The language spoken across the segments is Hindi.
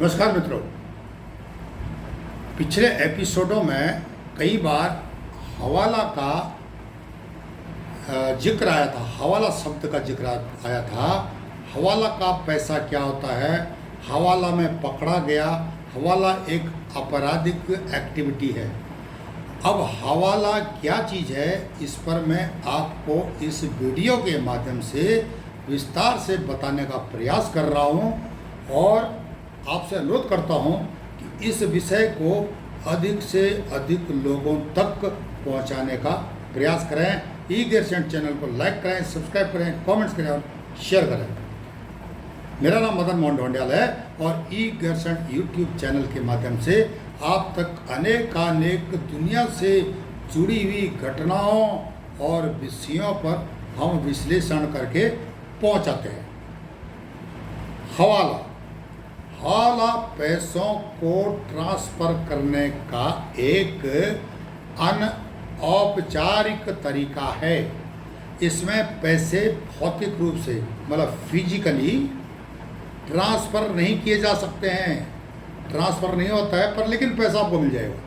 नमस्कार मित्रों। पिछले एपिसोडों में कई बार हवाला का जिक्र आया था, हवाला शब्द का जिक्र आया था। हवाला का पैसा क्या होता है, हवाला में पकड़ा गया, हवाला एक आपराधिक एक्टिविटी है। अब हवाला क्या चीज़ है, इस पर मैं आपको इस वीडियो के माध्यम से विस्तार से बताने का प्रयास कर रहा हूँ और आपसे अनुरोध करता हूँ कि इस विषय को अधिक से अधिक लोगों तक पहुँचाने का प्रयास करें। ई गेरसेंट चैनल को लाइक करें, सब्सक्राइब करें, कमेंट्स करें और शेयर करें। मेरा नाम मदन मोहन ढोंडियाल है और ई गेरसेंट यूट्यूब चैनल के माध्यम से आप तक अनेकानेक दुनिया से जुड़ी हुई घटनाओं और विषयों पर हम विश्लेषण करके पहुंचाते हैं। हवाला पैसों को ट्रांसफ़र करने का एक अनौपचारिक तरीका है। इसमें पैसे भौतिक रूप से मतलब फिजिकली ट्रांसफ़र नहीं किए जा सकते हैं, ट्रांसफ़र नहीं होता है पर लेकिन पैसा आपको मिल जाएगा।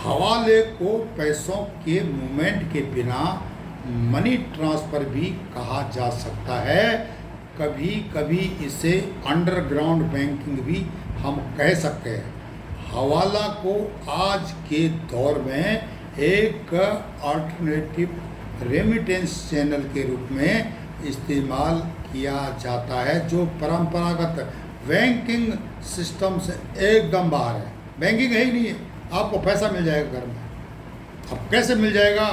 हवाले को पैसों के मूवमेंट के बिना मनी ट्रांसफ़र भी कहा जा सकता है। कभी कभी इसे अंडरग्राउंड बैंकिंग भी हम कह सकते हैं। हवाला को आज के दौर में एक अल्टरनेटिव रेमिटेंस चैनल के रूप में इस्तेमाल किया जाता है, जो परंपरागत बैंकिंग सिस्टम से एकदम बाहर है। बैंकिंग है ही नहीं है, आपको पैसा मिल जाएगा घर में। अब कैसे मिल जाएगा?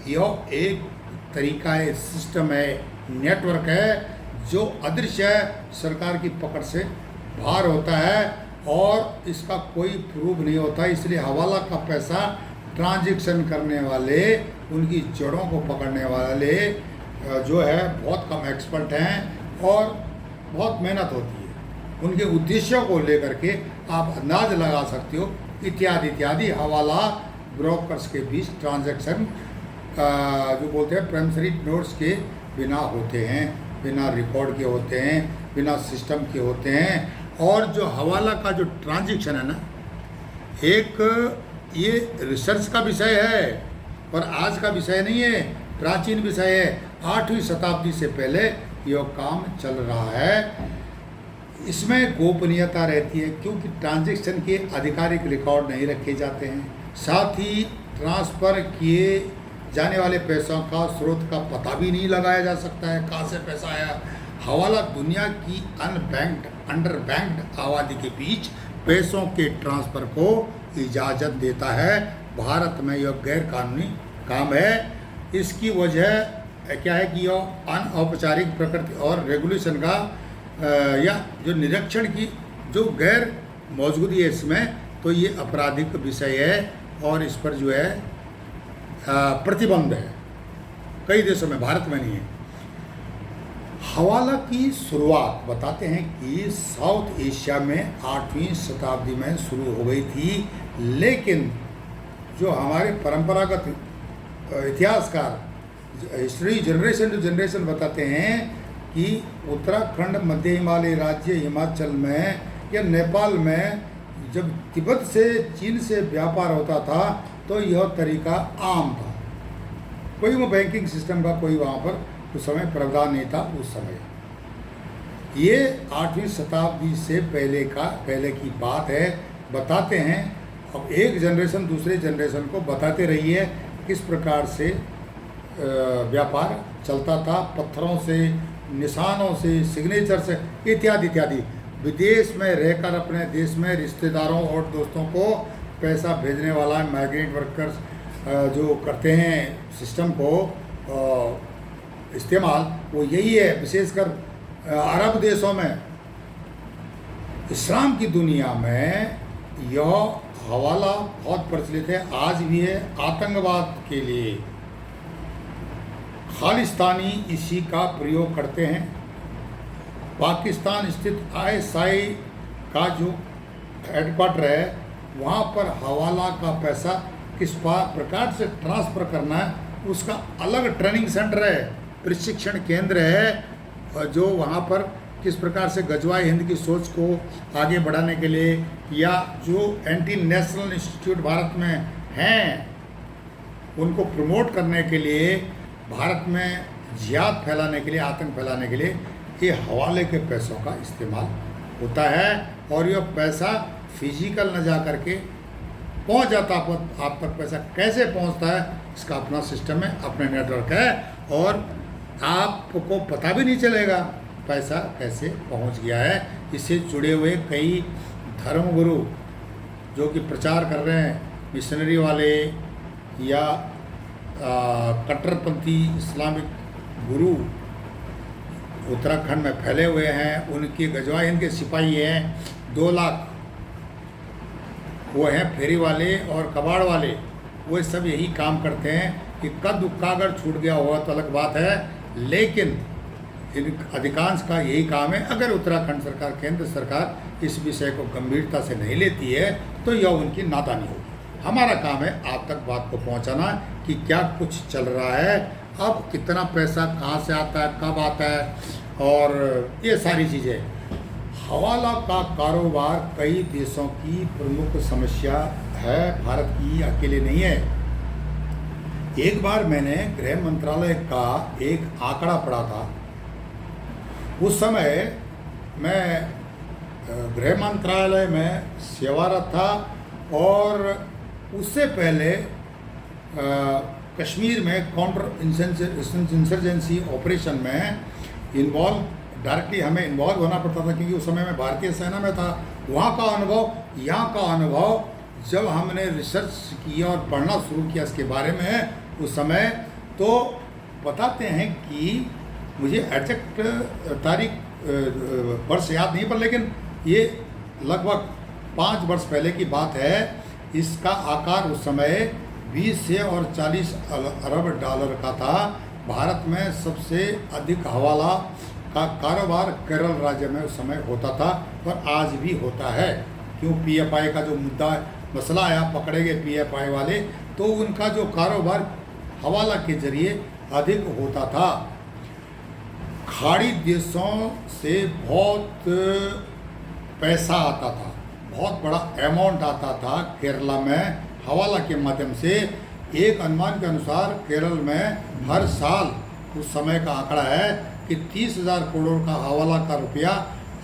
यह एक तरीका है, सिस्टम है, नेटवर्क है जो अदृश्य है, सरकार की पकड़ से बाहर होता है और इसका कोई प्रूफ नहीं होता। इसलिए हवाला का पैसा ट्रांजैक्शन करने वाले, उनकी जड़ों को पकड़ने वाले जो है बहुत कम एक्सपर्ट हैं और बहुत मेहनत होती है। उनके उद्देश्यों को लेकर के आप अंदाज लगा सकते हो इत्यादि इत्यादि। हवाला ब्रोकर्स के बीच ट्रांजैक्शन जो बोलते हैं प्रॉमिसरी नोट्स के बिना होते हैं, बिना रिकॉर्ड के होते हैं, बिना सिस्टम के होते हैं। और जो हवाला का जो ट्रांजैक्शन है ना, एक ये रिसर्च का विषय है और आज का विषय नहीं है, प्राचीन विषय है। 8वीं शताब्दी से पहले यह काम चल रहा है। इसमें गोपनीयता रहती है क्योंकि ट्रांजैक्शन के आधिकारिक रिकॉर्ड नहीं रखे जाते हैं। साथ ही ट्रांसफ़र किए जाने वाले पैसों का स्रोत का पता भी नहीं लगाया जा सकता है, कहाँ से पैसा आया। हवाला दुनिया की अनबैंक्ड, अंडर बैंक्ड आबादी के बीच पैसों के ट्रांसफ़र को इजाज़त देता है। भारत में यह गैर कानूनी काम है। इसकी वजह क्या है कि यह अनौपचारिक प्रकृति और रेगुलेशन का या जो निरीक्षण की जो गैर मौजूदगी है इसमें, तो ये आपराधिक विषय है और इस पर जो है प्रतिबंध है कई देशों में, भारत में नहीं है। हवाला की शुरुआत बताते हैं कि साउथ एशिया में 8वीं शताब्दी में शुरू हो गई थी, लेकिन जो हमारे परंपरागत इतिहासकार हिस्ट्री जनरेशन टू जनरेशन बताते हैं कि उत्तराखंड, मध्य हिमालय राज्य, हिमाचल में या नेपाल में जब तिब्बत से चीन से व्यापार होता था तो यह तरीका आम था। कोई वो बैंकिंग सिस्टम का कोई वहाँ पर उस समय प्रावधान नहीं था। उस समय ये 8वीं शताब्दी से पहले की बात है, बताते हैं। अब एक जनरेशन दूसरे जनरेशन को बताते रही है किस प्रकार से व्यापार चलता था, पत्थरों से, निशानों से, सिग्नेचर से, इत्यादि इत्यादि। विदेश में रहकर अपने देश में रिश्तेदारों और दोस्तों को पैसा भेजने वाला माइग्रेंट वर्कर्स जो करते हैं सिस्टम को इस्तेमाल, वो यही है। विशेषकर अरब देशों में, इस्लाम की दुनिया में यह हवाला बहुत प्रचलित है, आज भी है। आतंकवाद के लिए खालिस्तानी इसी का प्रयोग करते हैं। पाकिस्तान स्थित ISI का जो हेडक्वार्टर है, वहाँ पर हवाला का पैसा किस प्रकार से ट्रांसफ़र करना है, उसका अलग ट्रेनिंग सेंटर है, प्रशिक्षण केंद्र है जो वहाँ पर किस प्रकार से गजवाए हिंद की सोच को आगे बढ़ाने के लिए या जो एंटी नेशनल इंस्टीट्यूट भारत में हैं उनको प्रमोट करने के लिए, भारत में जिहाद फैलाने के लिए, आतंक फैलाने के लिए ये हवाले के पैसों का इस्तेमाल होता है। और यह पैसा फिजिकल न जा करके पहुंच जाता आप तक। पैसा कैसे पहुंचता है इसका अपना सिस्टम है, अपना नेटवर्क है, और आपको पता भी नहीं चलेगा पैसा कैसे पहुंच गया है। इससे जुड़े हुए कई धर्मगुरु जो कि प्रचार कर रहे हैं, मिशनरी वाले या कट्टरपंथी इस्लामिक गुरु उत्तराखंड में फैले हुए हैं। उनके गजवाए हिंद के सिपाही हैं 2 लाख, वो हैं फेरी वाले और कबाड़ वाले। वो सब यही काम करते हैं कि कद उक्का अगर छूट गया हुआ तो अलग बात है, लेकिन इन अधिकांश का यही काम है। अगर उत्तराखंड सरकार, केंद्र सरकार इस विषय को गंभीरता से नहीं लेती है तो यह उनकी नादानी होगी। हमारा काम है आप तक बात को पहुंचाना कि क्या कुछ चल रहा है, अब कितना पैसा कहाँ से आता है, कब आता है, और ये सारी चीज़ें। हवाला का कारोबार कई देशों की प्रमुख समस्या है, भारत की अकेले नहीं है। एक बार मैंने गृह मंत्रालय का एक आंकड़ा पढ़ा था। उस समय मैं गृह मंत्रालय में सेवारत था और उससे पहले कश्मीर में काउंटर इंसर्जेंसी ऑपरेशन में इन्वॉल्व, डायरेक्टली हमें इन्वॉल्व होना पड़ता था क्योंकि उस समय मैं भारतीय सेना में था। वहाँ का अनुभव, यहाँ का अनुभव, जब हमने रिसर्च किया और पढ़ना शुरू किया इसके बारे में उस समय, तो बताते हैं कि मुझे एग्जैक्ट तारीख वर्ष याद नहीं, पर लेकिन ये लगभग 5 वर्ष पहले की बात है। इसका आकार उस समय 20 से और 40 अरब डॉलर का था। भारत में सबसे अधिक हवाला का कारोबार केरल राज्य में उस समय होता था और आज भी होता है। क्यों? पीएफआई का जो मुद्दा मसला आया, पकड़े गए पीएफआई वाले, तो उनका जो कारोबार हवाला के जरिए अधिक होता था। खाड़ी देशों से बहुत पैसा आता था, बहुत बड़ा अमाउंट आता था केरला में हवाला के माध्यम से। एक अनुमान के अनुसार केरल में हर साल, उस समय का आंकड़ा है कि 30,000 करोड़ का हवाला का रुपया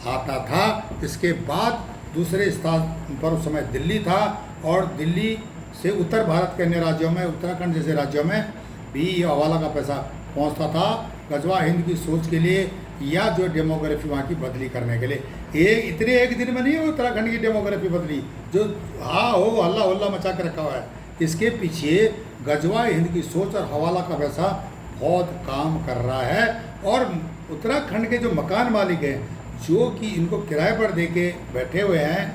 आता था। इसके बाद दूसरे स्थान पर उस समय दिल्ली था और दिल्ली से उत्तर भारत के अन्य राज्यों में, उत्तराखंड जैसे राज्यों में भी ये हवाला का पैसा पहुंचता था गजवा हिंद की सोच के लिए या जो डेमोग्राफी वहाँ की बदली करने के लिए। इतने एक दिन में नहीं हो उत्तराखंड की डेमोग्राफी बदली, जो हाँ हो हल्ला हल्ला मचा के रखा हुआ है। इसके पीछे गजवा हिंद की सोच और हवाला का पैसा बहुत काम कर रहा है। और उत्तराखंड के जो मकान मालिक हैं, जो कि इनको किराए पर दे के बैठे हुए हैं,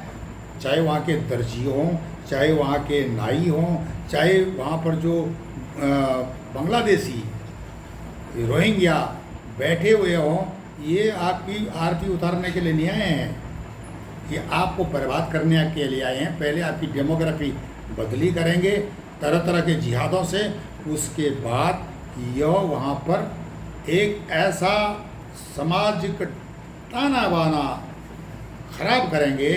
चाहे वहाँ के दर्जी हों, चाहे वहाँ के नाई हों, चाहे वहाँ पर जो बांग्लादेशी रोहिंग्या बैठे हुए हों, ये आपकी आरती उतारने के लिए नहीं आए हैं, ये आपको बर्बाद करने के लिए आए हैं। पहले आपकी डेमोग्राफी बदली करेंगे तरह तरह के जिहादों से, उसके बाद यह वहाँ पर एक ऐसा सामाजिक ताना बाना खराब करेंगे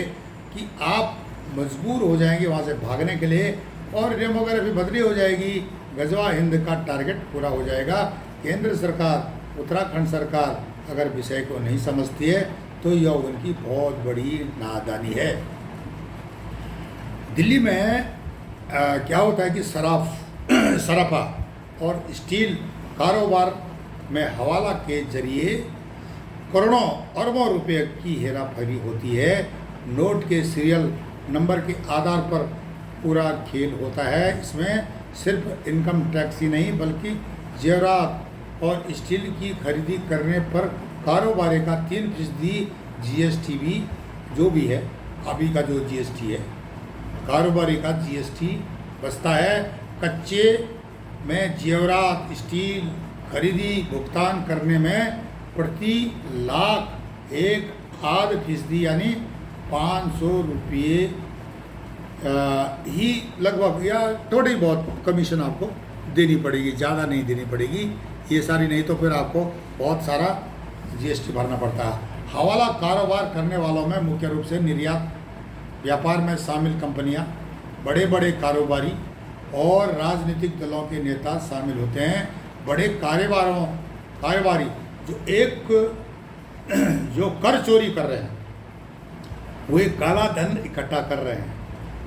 कि आप मजबूर हो जाएंगे वहाँ से भागने के लिए और डेमोग्राफी बदली हो जाएगी। गजवा हिंद का टारगेट पूरा हो जाएगा। केंद्र सरकार, उत्तराखंड सरकार अगर विषय को नहीं समझती है तो यह उनकी बहुत बड़ी नादानी है। दिल्ली में क्या होता है कि सराफा और स्टील कारोबार में हवाला के जरिए करोड़ों अरबों रुपए की हेरा फेरी होती है। नोट के सीरियल नंबर के आधार पर पूरा खेल होता है। इसमें सिर्फ इनकम टैक्स ही नहीं बल्कि जेवरात और स्टील की खरीदी करने पर कारोबारी का 3% जीएसटी भी जो भी है, अभी का जो जीएसटी है, कारोबारी का जीएसटी बचता है। कच्चे में जेवरात स्टील खरीदी भुगतान करने में प्रति लाख 1.5% यानी 500 रुपये ही लगभग या थोड़ी बहुत कमीशन आपको देनी पड़ेगी, ज़्यादा नहीं देनी पड़ेगी। ये सारी नहीं तो फिर आपको बहुत सारा जीएसटी भरना पड़ता है। हवाला कारोबार करने वालों में मुख्य रूप से निर्यात व्यापार में शामिल कंपनियां, बड़े बड़े कारोबारी और राजनीतिक दलों के नेता शामिल होते हैं। बड़े कारोबारी जो कर चोरी कर रहे हैं, वो एक काला धन इकट्ठा कर रहे हैं।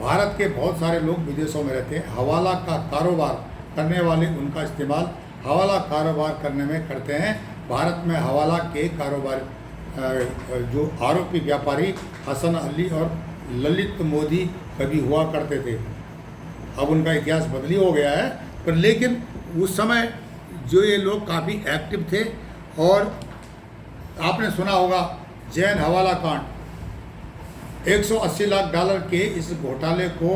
भारत के बहुत सारे लोग विदेशों में रहते हैं। हवाला का कारोबार करने वाले उनका इस्तेमाल हवाला कारोबार करने में करते हैं। भारत में हवाला के कारोबार जो आरोपी व्यापारी हसन अली और ललित मोदी कभी हुआ करते थे। अब उनका इतिहास बदली हो गया है, पर लेकिन उस समय जो ये लोग काफ़ी एक्टिव थे। और आपने सुना होगा जैन हवाला कांड, $180 लाख के इस घोटाले को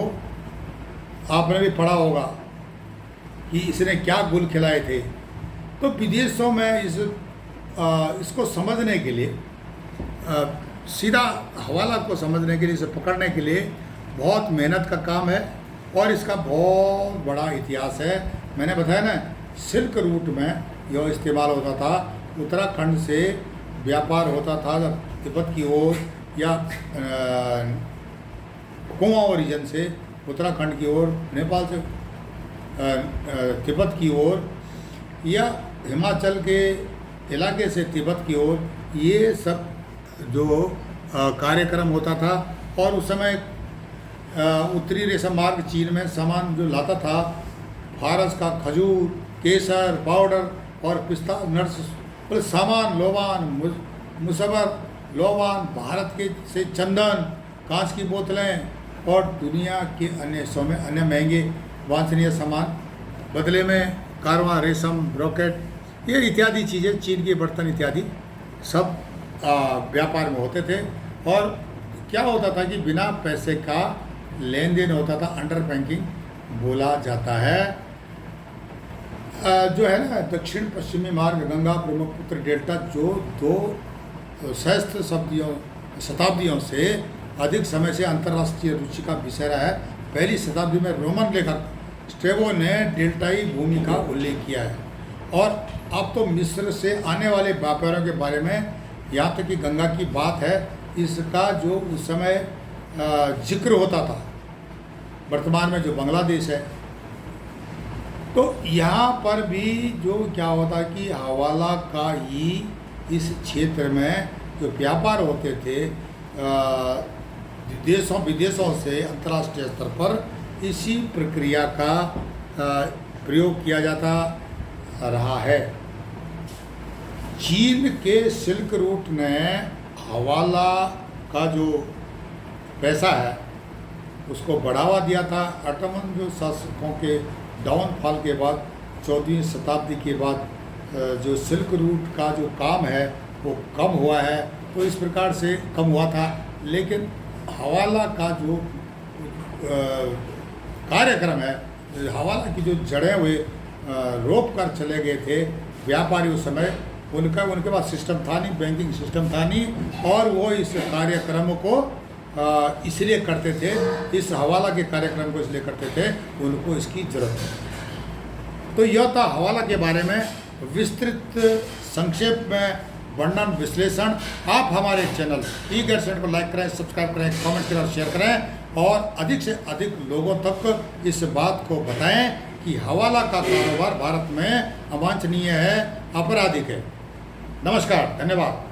आपने भी पढ़ा होगा कि इसने क्या गुल खिलाए थे। तो विदेशों में इसको समझने के लिए, सीधा हवाला को समझने के लिए, इसे पकड़ने के लिए बहुत मेहनत का काम है और इसका बहुत बड़ा इतिहास है। मैंने बताया ना, सिल्क रूट में यह इस्तेमाल होता था। उत्तराखंड से व्यापार होता था तिब्बत की ओर, या कुमाऊं रीजन से उत्तराखंड की ओर, नेपाल से तिब्बत की ओर, या हिमाचल के इलाके से तिब्बत की ओर, ये सब जो कार्यक्रम होता था। और उस समय उत्तरी रेशम मार्ग चीन में सामान जो लाता था, फारस का खजूर, केसर, पाउडर और पिस्ता नट्स, सामान, लोबान, मुसबर, लोबान, भारत के से चंदन, कांच की बोतलें और दुनिया के अन्य हिस्सों में अन्य महंगे वांछनीय सामान, बदले में कारवां रेशम, रॉकेट, ये इत्यादि चीज़ें, चीन के बर्तन इत्यादि सब व्यापार में होते थे। और क्या होता था कि बिना पैसे का लेन देन होता था, अंडर बैंकिंग बोला जाता है। जो है ना, दक्षिण पश्चिमी मार्ग, गंगा ब्रह्मपुत्र डेल्टा, जो 2 सहस्त्र शताब्दियों से अधिक समय से अंतर्राष्ट्रीय रुचि का विषय रहा है। पहली शताब्दी में रोमन लेखक स्ट्रेबो ने डेल्टाई भूमि का उल्लेख किया है। और अब तो मिस्र से आने वाले व्यापारियों के बारे में, यहाँ तक कि गंगा की बात है, इसका जो उस समय जिक्र होता था, वर्तमान में जो बांग्लादेश है। तो यहाँ पर भी जो क्या होता है कि हवाला का ही इस क्षेत्र में जो व्यापार होते थे देशों विदेशों से अंतर्राष्ट्रीय स्तर पर, इसी प्रक्रिया का प्रयोग किया जाता रहा है। चीन के सिल्क रूट ने हवाला का जो पैसा है उसको बढ़ावा दिया था। ऑटोमन जो शासकों के डाउनफॉल के बाद 14वीं शताब्दी के बाद जो सिल्क रूट का जो काम है वो कम हुआ है। तो इस प्रकार से कम हुआ था, लेकिन हवाला का जो कार्यक्रम है, हवाला की जो जड़ें हुए रोक कर चले गए थे व्यापारी उस समय, उनके पास सिस्टम था नहीं, बैंकिंग सिस्टम था नहीं, और वो इस कार्यक्रम को इसलिए करते थे, इस हवाला के कार्यक्रम को इसलिए करते थे, उनको इसकी ज़रूरत है। तो यह था हवाला के बारे में विस्तृत संक्षेप में वर्णन विश्लेषण। आप हमारे चैनल ई-गाइड को लाइक करें, सब्सक्राइब करें, कमेंट करें और शेयर करें, और अधिक से अधिक लोगों तक इस बात को बताएं कि हवाला का कारोबार भारत में अवांछनीय है, आपराधिक है। नमस्कार, धन्यवाद।